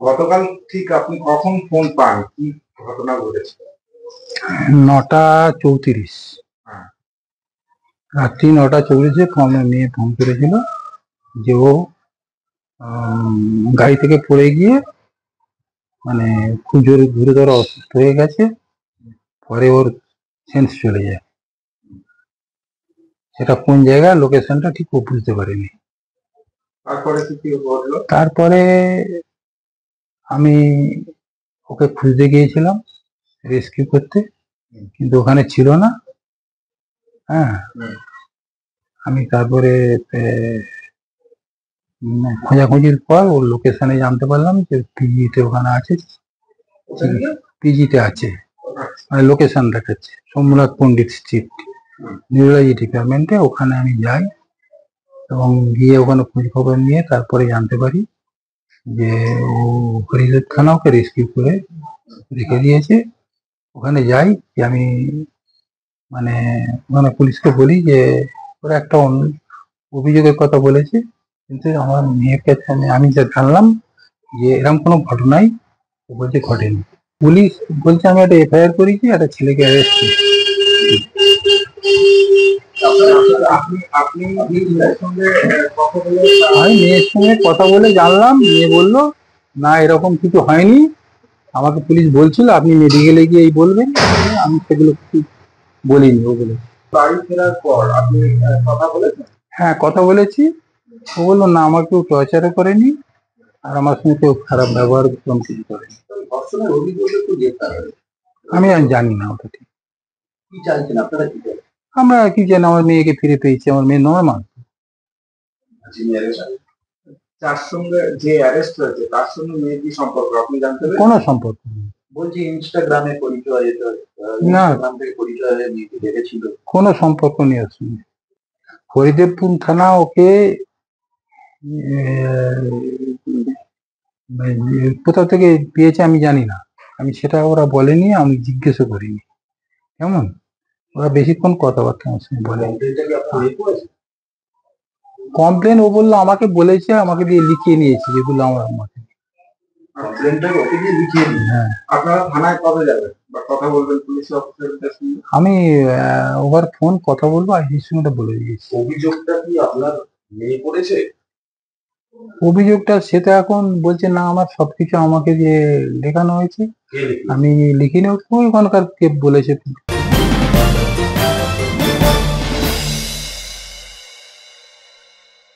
গতকাল ঠিক আপনি কখন ফোন পান? কি ঘটনা ঘটেছে? 9:34 হ্যাঁ। রাত্রি 9:34-এ মেয়ে ফোন করেছিল যে ও গাড়ি থেকে পড়ে গিয়ে মানে খুব জোরে গুরুতর অসুস্থ হয়ে গেছে। পরে ওর সেন্স চলে যায়। সেটা কোন জায়গায়, লোকেশনটা ঠিক ও বুঝতে পারেনি। তারপরে কি ঘটলো? তারপরে আমি ওকে খুঁজতে গিয়েছিলাম, রেস্কিউ করতে, কিন্তু ওখানে ছিল না। হ্যাঁ, আমি তারপরে খোঁজাখুঁজির পর ওর লোকেশনে জানতে পারলাম যে পিজিতে ওখানে আছে, পিজিতে আছে, মানে লোকেশন দেখাচ্ছে সোমনাথ পণ্ডিত স্ট্রিট, নিউরোলজি ডিপার্টমেন্টে। ওখানে আমি যাই এবং গিয়ে ওখানে খোঁজ খবর নিয়ে তারপরে জানতে পারি যে ও হরিহর থানা ওকে রেস্কিউ করে রেখে দিয়েছে। ওখানে যাই, যে আমি মানে ওখানে পুলিশকে বলি যে ওরা একটা অভিযোগের কথা বলেছে, কিন্তু আমার মেয়ের কাছে আমি যা জানলাম যে এরকম কোনো ঘটনাই ও বলছে ঘটেনি। পুলিশ বলছে আমি একটা এফআইআর করেছি, একটা ছেলেকে অ্যারেস্ট করেছি। আমি মেয়ের সঙ্গে কথা বলে জানলাম, মেয়ে বললো না এরকম কিছু হয়নি, আমাকে পুলিশ বলছিল আপনি মেডিকেলে গিয়ে এই বলবেন, আমি সেগুলো কিছু বলিনি। ও বলে বাড়ি ফেরার পর আপনি কথা বলেছেন? হ্যাঁ, কথা বলেছি। ও বললো না আমার কেউ টর্চারও করেনি, আর আমার সঙ্গে কেউ খারাপ ব্যবহার কোনো কিছু করেনি। ধর্ষণের অভিযোগে তো গ্রেপ্তার হয়েছে। আমি আর জানি না ওটা ঠিক। কি চাইছেন আপনারা, কি চাইছেন? আমরা কি জানি, আমার মেয়েকে ফিরে পেয়েছি, আমার মেয়ে নর্মাল। যার সঙ্গে যে অ্যারেস্ট হয়েছে তার সঙ্গে মেয়ের কি সম্পর্ক আপনি জানতে পেরেছেন? কোনো সম্পর্ক নেই। বলছি ইনস্টাগ্রামে পরিচয়, না, ইনস্টাগ্রাম থেকে পরিচয় হয়ে মেয়েকে দেখেছিল। কোনো সম্পর্ক নেই ওর সঙ্গে। হরিদেবপুর থানা ওকে কোথা থেকে পেয়েছে আমি জানি না, আমি সেটা ওরা বলেনি, আমি জিজ্ঞেসও করিনি। কেমন, ওরা বেশিক্ষণ কথাবার্তা আমার সঙ্গে বলেনি। কমপ্লেন ও বললো আমাকে বলেছে, আমাকে দিয়ে লিখিয়ে নিয়েছে যেগুলো আমার আমাকে। হ্যাঁ, আপনারা থানায় কবে যাবেন বা কথা বলবেন পুলিশ অফিসারদের সঙ্গে? আমি ওভার ফোন কথা বলবো, আইজির সঙ্গে বলে দিয়েছি। অভিযোগটা কি আপনার মেয়ে করেছে? অভিযোগটা সেটা এখন বলছে না, আমার সবকিছু আমাকে দিয়ে লেখানো হয়েছে, আমি লিখিনি। ওখানকার কে বলেছে।